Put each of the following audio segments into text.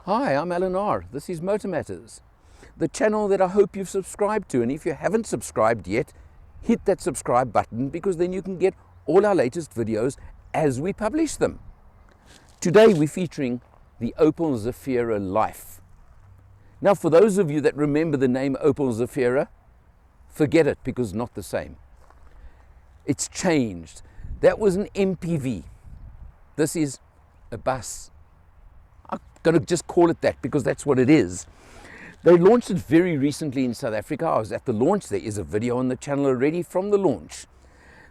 Hi, I'm Alan R. This is Motor Matters, the channel that I hope you've subscribed to. And if you haven't subscribed yet, hit that subscribe button because then you can get all our latest videos as we publish them. Today we're featuring the Opel Zafira Life. Now, for those of you that remember the name Opel Zafira, forget it because not the same. It's changed. That was an MPV. This is a bus. I'm going to just call it that because that's what it is. They launched it very recently in South Africa. I was at the launch. There is a video on the channel already from the launch.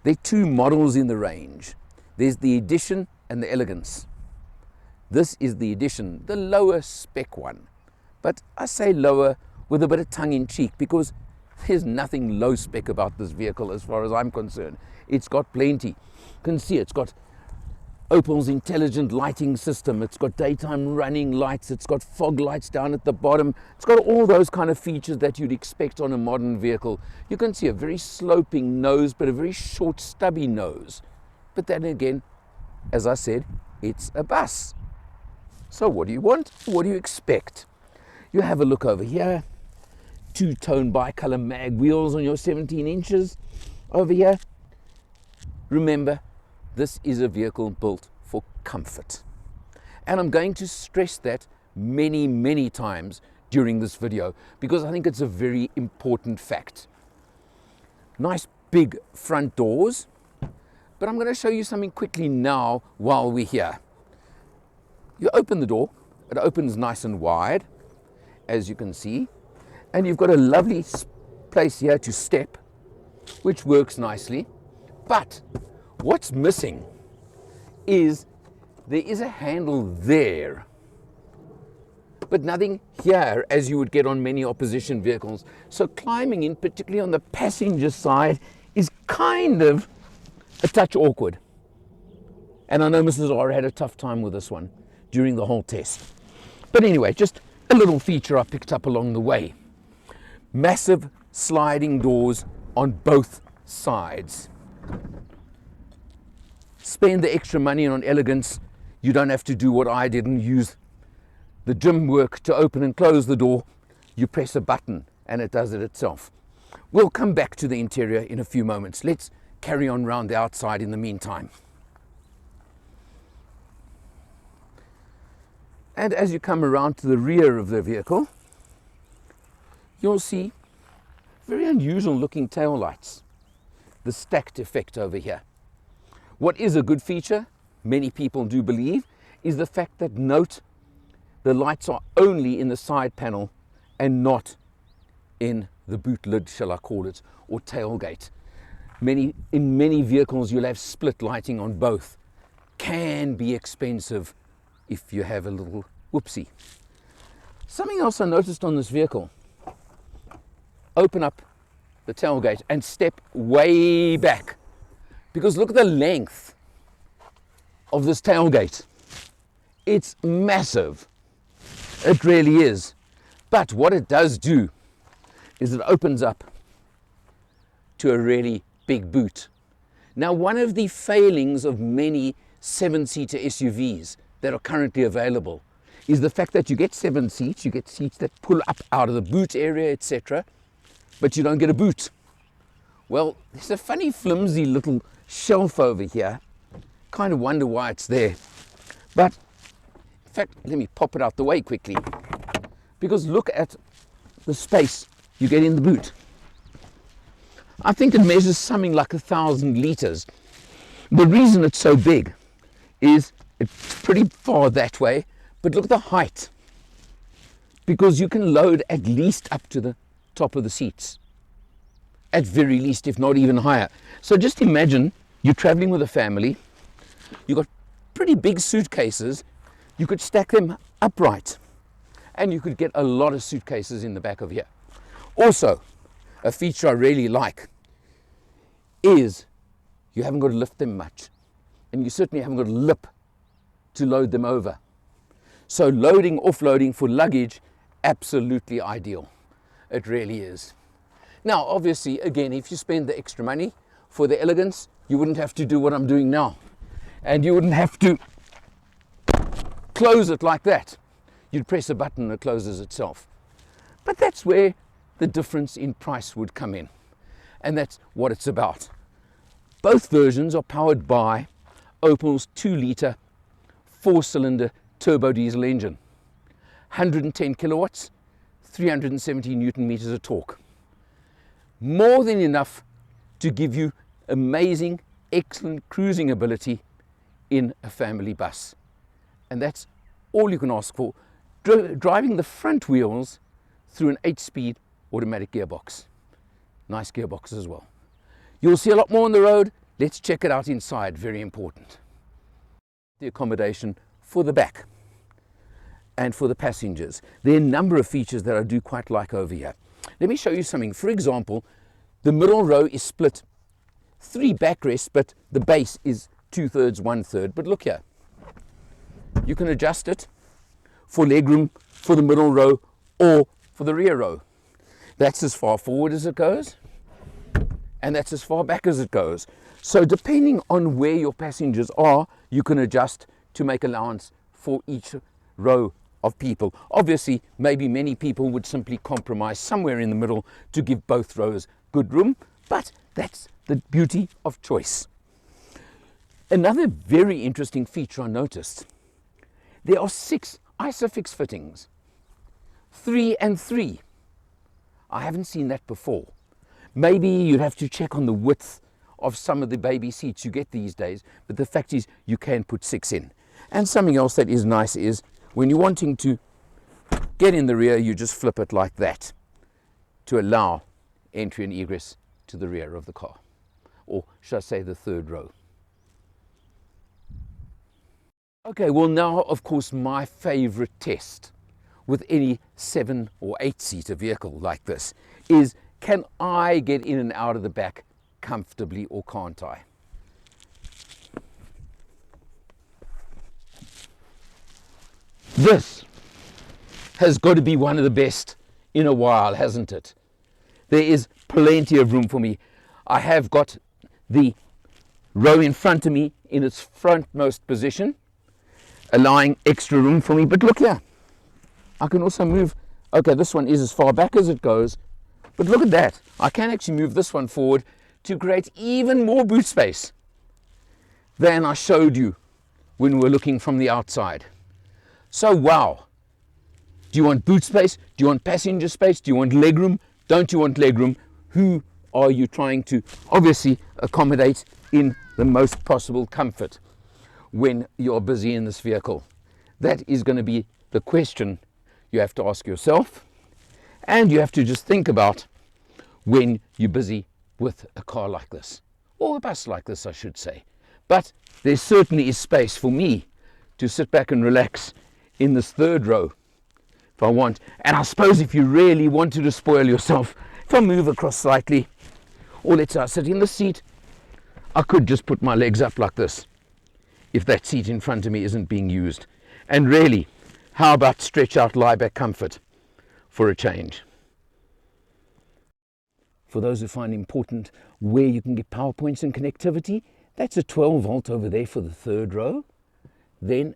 There are two models in the range. There's the Edition and the Elegance. This is the Edition, the lower spec one. But I say lower with a bit of tongue in cheek because there's nothing low spec about this vehicle as far as I'm concerned. It's got plenty. You can see it's got Opel's intelligent lighting system. It's got daytime running lights. It's got fog lights down at the bottom. It's got all those kind of features that you'd expect on a modern vehicle. You can see a very sloping nose, but a very short, stubby nose. But then again, as I said, it's a bus. So what do you want? What do you expect? You have a look over here. Two-tone bicolor mag wheels on your 17 inches over here. Remember, this is a vehicle built for comfort. And I'm going to stress that many, many times during this video because I think it's a very important fact. Nice big front doors, but I'm going to show you something quickly now while we're here. You open the door, it opens nice and wide, as you can see, and you've got a lovely place here to step, which works nicely. But what's missing is there is a handle there, but nothing here as you would get on many opposition vehicles. So climbing in, particularly on the passenger side, is kind of a touch awkward. And I know Mrs. R had a tough time with this one during the whole test. But anyway, just a little feature I picked up along the way. Massive sliding doors on both sides. Spend the extra money on elegance. You don't have to do what I did and use the gym work to open and close the door. You press a button and it does it itself. We'll come back to the interior in a few moments. Let's carry on round the outside in the meantime. And as you come around to the rear of the vehicle, you'll see very unusual looking tail lights. The stacked effect over here. What is a good feature, many people do believe, is the fact that note the lights are only in the side panel and not in the boot lid, shall I call it, or tailgate. In many vehicles you'll have split lighting on both. Can be expensive if you have a little whoopsie. Something else I noticed on this vehicle, open up the tailgate and step way back. Because look at the length of this tailgate. It's massive. It really is. But what it does do is it opens up to a really big boot. Now, one of the failings of many 7-seater SUVs that are currently available is the fact that you get 7 seats, you get seats that pull up out of the boot area, etc., but you don't get a boot. Well, there's a funny flimsy little shelf over here. Kind of wonder why it's there. But in fact, let me pop it out the way quickly. Because look at the space you get in the boot. I think it measures something like 1,000 liters. The reason it's so big is it's pretty far that way, but look at the height. Because you can load at least up to the top of the seats. At very least, if not even higher. So just imagine you're traveling with a family, you've got pretty big suitcases, you could stack them upright, and you could get a lot of suitcases in the back of here. Also, a feature I really like is you haven't got to lift them much, and you certainly haven't got a lip to load them over. So loading, offloading for luggage, absolutely ideal. It really is. Now, obviously, again, if you spend the extra money for the elegance, you wouldn't have to do what I'm doing now. And you wouldn't have to close it like that. You'd press a button and it closes itself. But that's where the difference in price would come in. And that's what it's about. Both versions are powered by Opel's 2-litre 4-cylinder turbodiesel engine. 110 kilowatts, 370 Newton meters of torque. More than enough to give you amazing, excellent cruising ability in a family bus. And that's all you can ask for. Driving the front wheels through an 8-speed automatic gearbox. Nice gearbox as well. You'll see a lot more on the road. Let's check it out inside, very important. The accommodation for the back and for the passengers. There are a number of features that I do quite like over here. Let me show you something. For example, the middle row is split 3 backrests, but the base is 2/3, 1/3. But look here, you can adjust it for legroom for the middle row or for the rear row. That's as far forward as it goes, and that's as far back as it goes. So depending on where your passengers are, you can adjust to make allowance for each row of people. Obviously, maybe many people would simply compromise somewhere in the middle to give both rows good room, but that's the beauty of choice. Another very interesting feature I noticed, there are 6 ISOFIX fittings, 3 and 3. I haven't seen that before. Maybe you'd have to check on the width of some of the baby seats you get these days, but the fact is you can put 6 in. And something else that is nice is when you're wanting to get in the rear, you just flip it like that to allow entry and egress to the rear of the car, or should I say the 3rd row. Okay, well now of course my favorite test with any 7 or 8-seater vehicle like this is, can I get in and out of the back comfortably or can't I? This has got to be one of the best in a while, hasn't it? There is plenty of room for me. I have got the row in front of me in its frontmost position, allowing extra room for me. But look here, I can also move. Okay, this one is as far back as it goes, but look at that. I can actually move this one forward to create even more boot space than I showed you when we were looking from the outside. So wow, do you want boot space? Do you want passenger space? Do you want legroom? Don't you want legroom? Who are you trying to obviously accommodate in the most possible comfort when you're busy in this vehicle? That is going to be the question you have to ask yourself, and you have to just think about when you're busy with a car like this, or a bus like this I should say. But there certainly is space for me to sit back and relax in this 3rd row if I want. And I suppose if you really wanted to spoil yourself, if I move across slightly, or let's say I sit in the seat, I could just put my legs up like this if that seat in front of me isn't being used. And really, how about stretch out lie back comfort for a change? For those who find important where you can get power points and connectivity, that's a 12 volt over there for the 3rd row. Then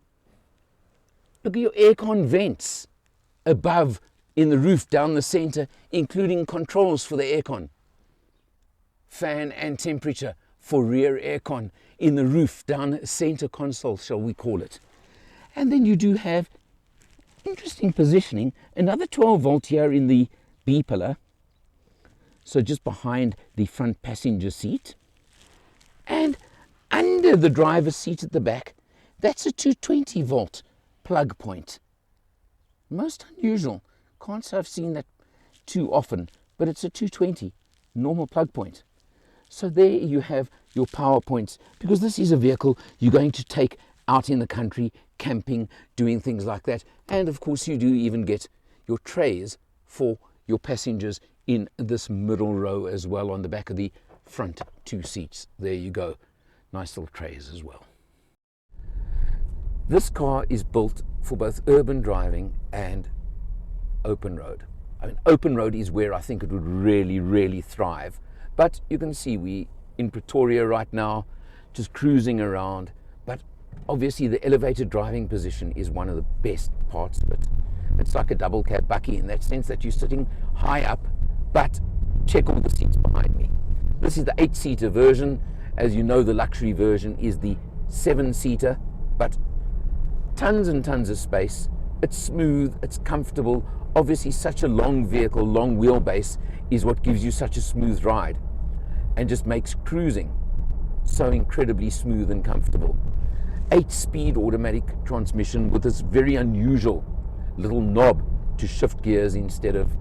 look at your aircon vents above in the roof down the center, including controls for the aircon, fan and temperature for rear aircon in the roof down center console, shall we call it. And then you do have interesting positioning, another 12 volt here in the B pillar, so just behind the front passenger seat, and under the driver's seat at the back, that's a 220 volt plug point. Most unusual. Can't say I've seen that too often, but it's a 220 normal plug point. So there you have your power points, because this is a vehicle you're going to take out in the country, camping, doing things like that. And of course you do even get your trays for your passengers in this middle row as well, on the back of the front 2 seats. There you go. Nice little trays as well. This car is built for both urban driving and open road. I mean, open road is where I think it would really, really thrive. But you can see we in Pretoria right now, just cruising around. But Obviously, the elevated driving position is one of the best parts of it. It's like a double cab bucky in that sense that you're sitting high up, but check all the seats behind me. This is the 8-seater version. As you know, the luxury version is the 7-seater, but tons and tons of space. It's smooth, it's comfortable. Obviously, such a long vehicle, long wheelbase, is what gives you such a smooth ride and just makes cruising so incredibly smooth and comfortable. 8-speed automatic transmission with this very unusual little knob to shift gears instead of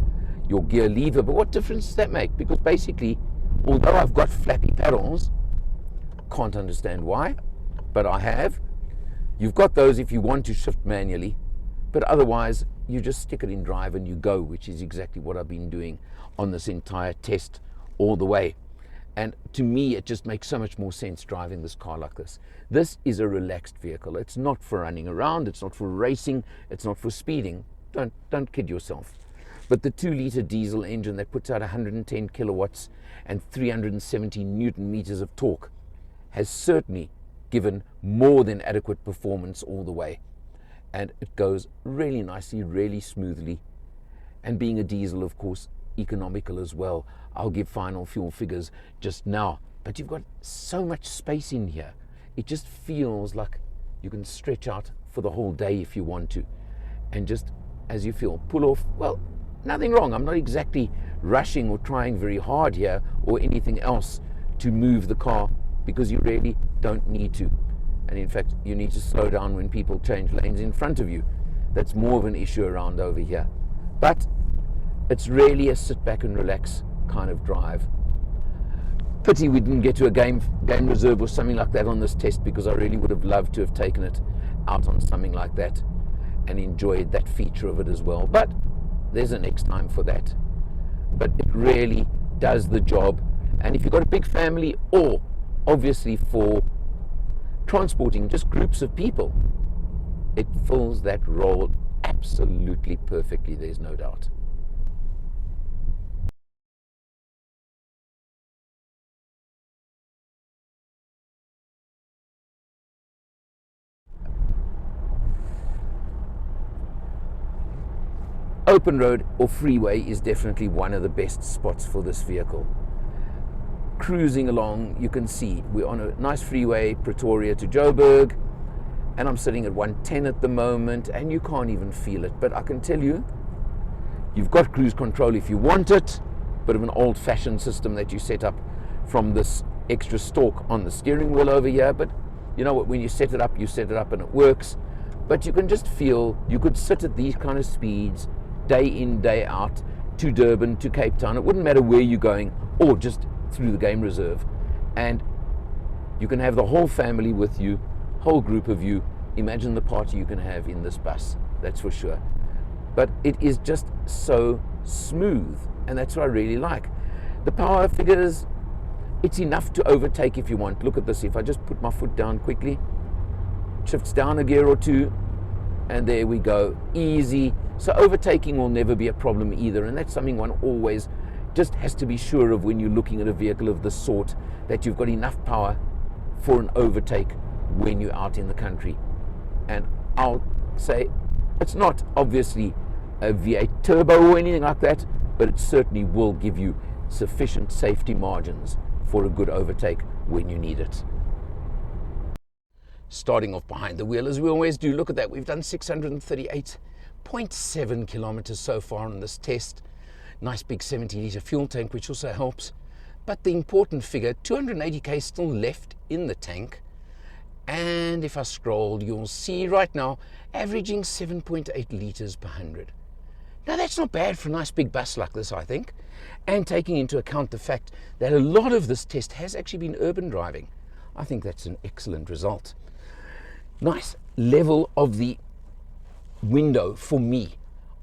your gear lever. But what difference does that make? Because basically, although I've got flappy paddles, can't understand why, but I have. You've got those if you want to shift manually, but otherwise you just stick it in drive and you go, which is exactly what I've been doing on this entire test all the way. And to me, it just makes so much more sense driving this car like this. This is a relaxed vehicle. It's not for running around, it's not for racing, it's not for speeding. Don't kid yourself. But the 2-liter diesel engine that puts out 110 kilowatts and 370 newton meters of torque has certainly given more than adequate performance all the way. And it goes really nicely, really smoothly. And being a diesel, of course, economical as well. I'll give final fuel figures just now, but you've got so much space in here. It just feels like you can stretch out for the whole day if you want to, and just as you feel, pull off. Well, nothing wrong. I'm not exactly rushing or trying very hard here or anything else to move the car, because you really don't need to. And in fact, you need to slow down when people change lanes in front of you. That's more of an issue around over here. But it's really a sit back and relax kind of drive. Pity we didn't get to a game reserve or something like that on this test, because I really would have loved to have taken it out on something like that and enjoyed that feature of it as well. But there's a next time for that. But it really does the job. And if you've got a big family, or obviously for transporting just groups of people, it fills that role absolutely perfectly, there's no doubt. Open road or freeway is definitely one of the best spots for this vehicle. Cruising along, you can see we're on a nice freeway, Pretoria to Joburg, and I'm sitting at 110 at the moment, and you can't even feel it. But I can tell you, you've got cruise control if you want it. Bit of an old-fashioned system that you set up from this extra stalk on the steering wheel over here, but you know what, when you set it up and it works. But you can just feel, you could sit at these kind of speeds day in, day out, to Durban, to Cape Town. It wouldn't matter where you're going, or just through the game reserve. And you can have the whole family with you, whole group of you. Imagine the party you can have in this bus, that's for sure. But it is just so smooth, and that's what I really like. The power figures, it's enough to overtake if you want. Look at this, if I just put my foot down quickly, shifts down a gear or two, and there we go, easy. So overtaking will never be a problem either, and that's something one always just has to be sure of when you're looking at a vehicle of this sort, that you've got enough power for an overtake when you're out in the country. And I'll say it's not obviously a V8 turbo or anything like that, but it certainly will give you sufficient safety margins for a good overtake when you need it. Starting off behind the wheel as we always do. Look at that, we've done 638.7 kilometers so far on this test. Nice big 70-litre fuel tank, which also helps. But the important figure, 280k still left in the tank. And if I scroll, you'll see right now averaging 7.8 litres per 100. Now that's not bad for a nice big bus like this, I think. And taking into account the fact that a lot of this test has actually been urban driving, I think that's an excellent result. Nice level of the window for me.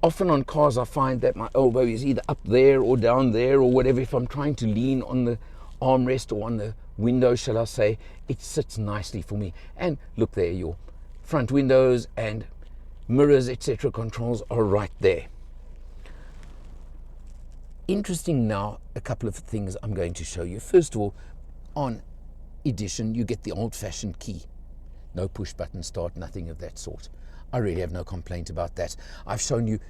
Often on cars I find that my elbow is either up there or down there or whatever. If I'm trying to lean on the armrest or on the window, shall I say, it sits nicely for me. And look there, your front windows and mirrors, etc. controls are right there. Interesting now, a couple of things I'm going to show you. First of all, on Edition you get the old-fashioned key. No push button start, nothing of that sort. I really have no complaint about that. I've shown you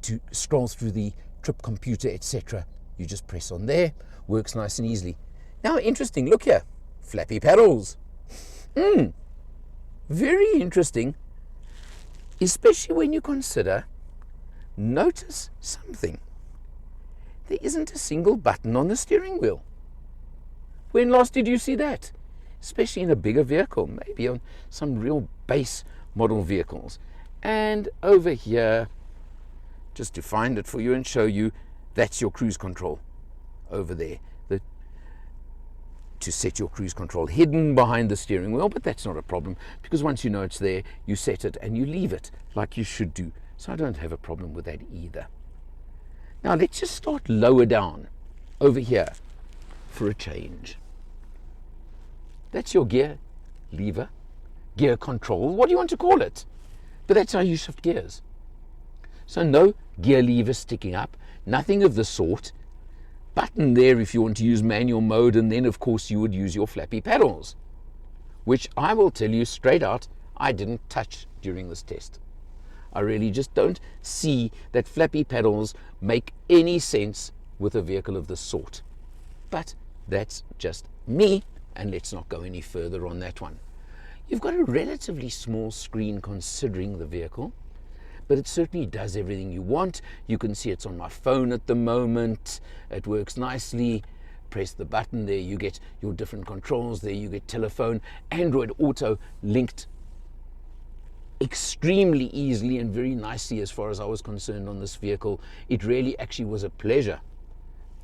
to scroll through the trip computer, etc. You just press on there, works nice and easily. Now, interesting, look here, flappy pedals. Very interesting, especially when you consider, notice something. There isn't a single button on the steering wheel. When last did you see that? Especially in a bigger vehicle, maybe on some real base model vehicles. And over here, just to find it for you and show you, that's your cruise control over there. To set your cruise control hidden behind the steering wheel, but that's not a problem because once you know it's there, you set it and you leave it like you should do. So I don't have a problem with that either. Now let's just start lower down over here for a change. That's your gear lever, gear control, what do you want to call it? But that's how you shift gears. So no gear lever sticking up, nothing of the sort. Button there if you want to use manual mode, and then of course you would use your flappy pedals, which I will tell you straight out, I didn't touch during this test. I really just don't see that flappy pedals make any sense with a vehicle of this sort. But that's just me, and let's not go any further on that one. You've got a relatively small screen considering the vehicle, but it certainly does everything you want. You can see it's on my phone at the moment. It works nicely. Press the button there, you get your different controls. There you get telephone, Android Auto linked extremely easily and very nicely as far as I was concerned on this vehicle. It really actually was a pleasure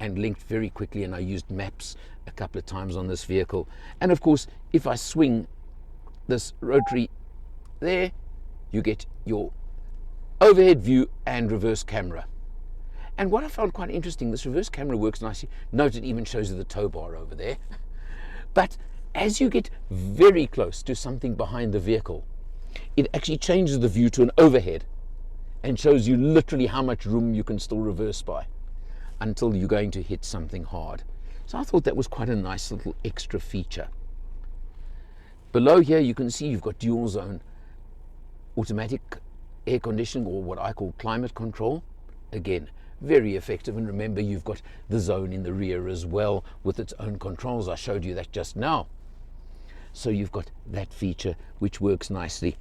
and linked very quickly, and I used maps a couple of times on this vehicle. And of course, if I swing this rotary there, you get your overhead view and reverse camera. And what I found quite interesting, this reverse camera works nicely. Note it even shows you the tow bar over there. But as you get very close to something behind the vehicle, it actually changes the view to an overhead and shows you literally how much room you can still reverse by until you're going to hit something hard. So I thought that was quite a nice little extra feature. Below here you can see you've got dual zone automatic air conditioning, or what I call climate control. Again, very effective, and remember you've got the zone in the rear as well with its own controls. I showed you that just now. So you've got that feature which works nicely.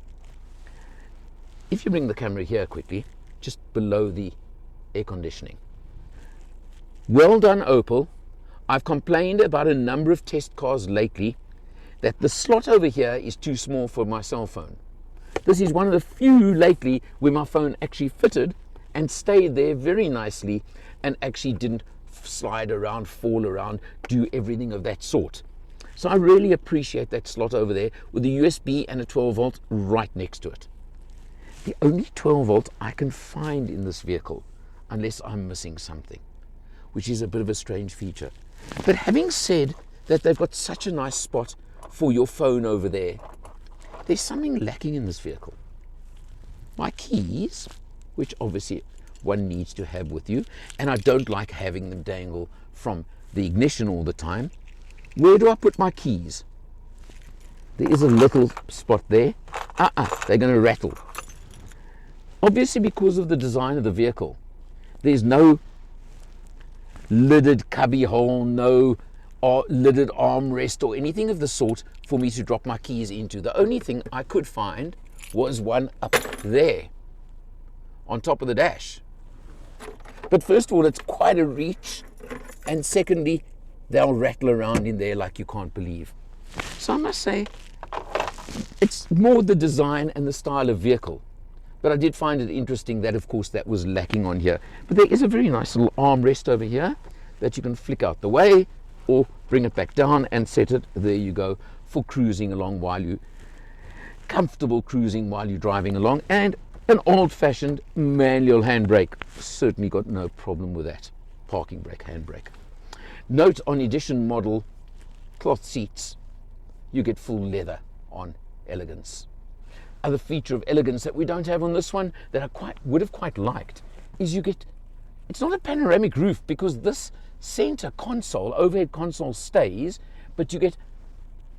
If you bring the camera here quickly, just below the air conditioning. Well done, Opel. I've complained about a number of test cars lately that the slot over here is too small for my cell phone. This is one of the few lately where my phone actually fitted and stayed there very nicely and actually didn't slide around, fall around, do everything of that sort. So I really appreciate that slot over there with a USB and a 12 volt right next to it. The only 12 volt I can find in this vehicle, unless I'm missing something, which is a bit of a strange feature. But having said that they've got such a nice spot for your phone over there, there's something lacking in this vehicle. My keys, which obviously one needs to have with you, and I don't like having them dangle from the ignition all the time. Where do I put my keys? There is a little spot there. They're going to rattle. Obviously because of the design of the vehicle. There's no lidded cubby hole, no lidded armrest or anything of the sort for me to drop my keys into. The only thing I could find was one up there on top of the dash. But first of all, it's quite a reach, and secondly, they'll rattle around in there like you can't believe. So I must say, it's more the design and the style of vehicle. But I did find it interesting that, of course, that was lacking on here. But there is a very nice little armrest over here that you can flick out the way or bring it back down and set it. There you go, for cruising along comfortable cruising while you're driving along. And an old-fashioned manual handbrake. Certainly got no problem with that. Parking brake, handbrake. Note on edition model cloth seats, you get full leather on elegance. Other feature of elegance that we don't have on this one that I would have quite liked is it's not a panoramic roof, because this center console, overhead console stays, but you get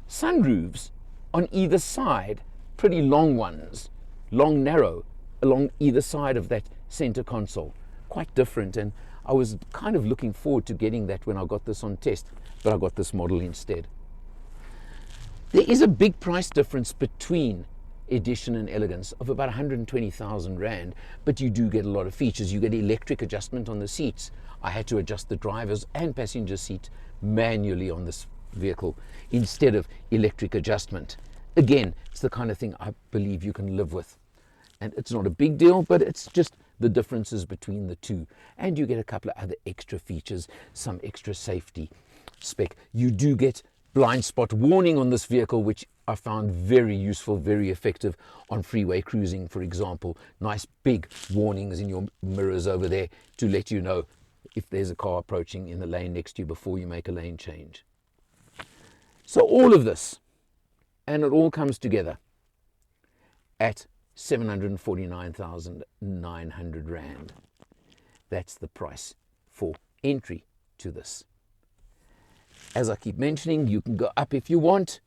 sunroofs on either side, pretty long ones, long, narrow, along either side of that center console. Quite different, and I was kind of looking forward to getting that when I got this on test, but I got this model instead. There is a big price difference between Edition and Elegance of about 120,000 Rand, but you do get a lot of features. You get electric adjustment on the seats. I had to adjust the driver's and passenger seat manually on this vehicle instead of electric adjustment. Again, it's the kind of thing I believe you can live with. And it's not a big deal, but it's just the differences between the two. And you get a couple of other extra features, some extra safety spec. You do get blind spot warning on this vehicle, which I found very useful, very effective on freeway cruising, for example. Nice big warnings in your mirrors over there to let you know if there's a car approaching in the lane next to you before you make a lane change. So all of this, and it all comes together at 749,900 Rand. That's the price for entry to this. As I keep mentioning, you can go up if you want.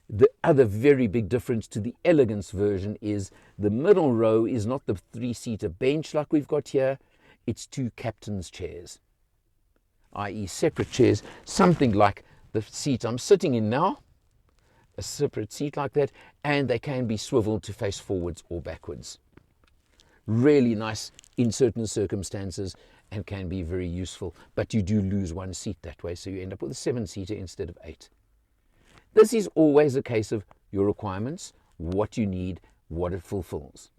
The other very big difference to the Elegance version is the middle row is not the three-seater bench like we've got here. It's two captain's chairs, i.e. separate chairs, something like the seat I'm sitting in now, a separate seat like that, and they can be swiveled to face forwards or backwards. Really nice in certain circumstances and can be very useful, but you do lose one seat that way, so you end up with a 7-seater instead of 8. This is always a case of your requirements, what you need, what it fulfills.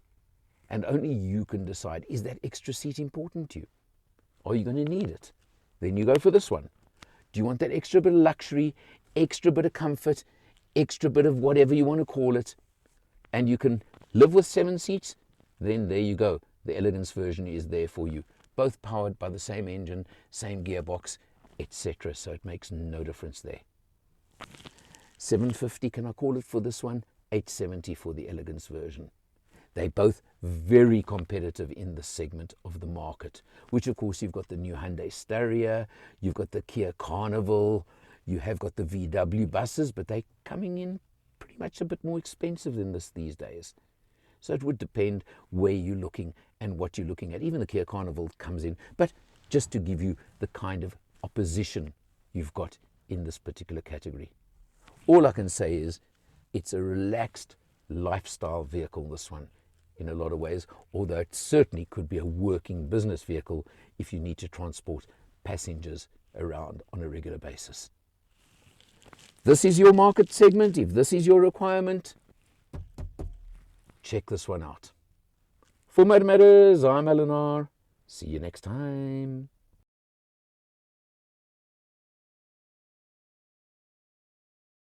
And only you can decide, is that extra seat important to you? Are you going to need it? Then you go for this one. Do you want that extra bit of luxury, extra bit of comfort, extra bit of whatever you want to call it, and you can live with 7 seats? Then there you go. The Elegance version is there for you. Both powered by the same engine, same gearbox, etc. So it makes no difference there. 750, can I call it for this one? 870 for the Elegance version. They're both very competitive in the segment of the market, which of course you've got the new Hyundai Staria, you've got the Kia Carnival, you have got the VW buses, but they're coming in pretty much a bit more expensive than this these days. So it would depend where you're looking and what you're looking at. Even the Kia Carnival comes in, but just to give you the kind of opposition you've got in this particular category. All I can say is it's a relaxed lifestyle vehicle, this one, in a lot of ways, although it certainly could be a working business vehicle if you need to transport passengers around on a regular basis. This is your market segment. If this is your requirement, check this one out. For Motor Matters, I'm Eleanor. See you next time.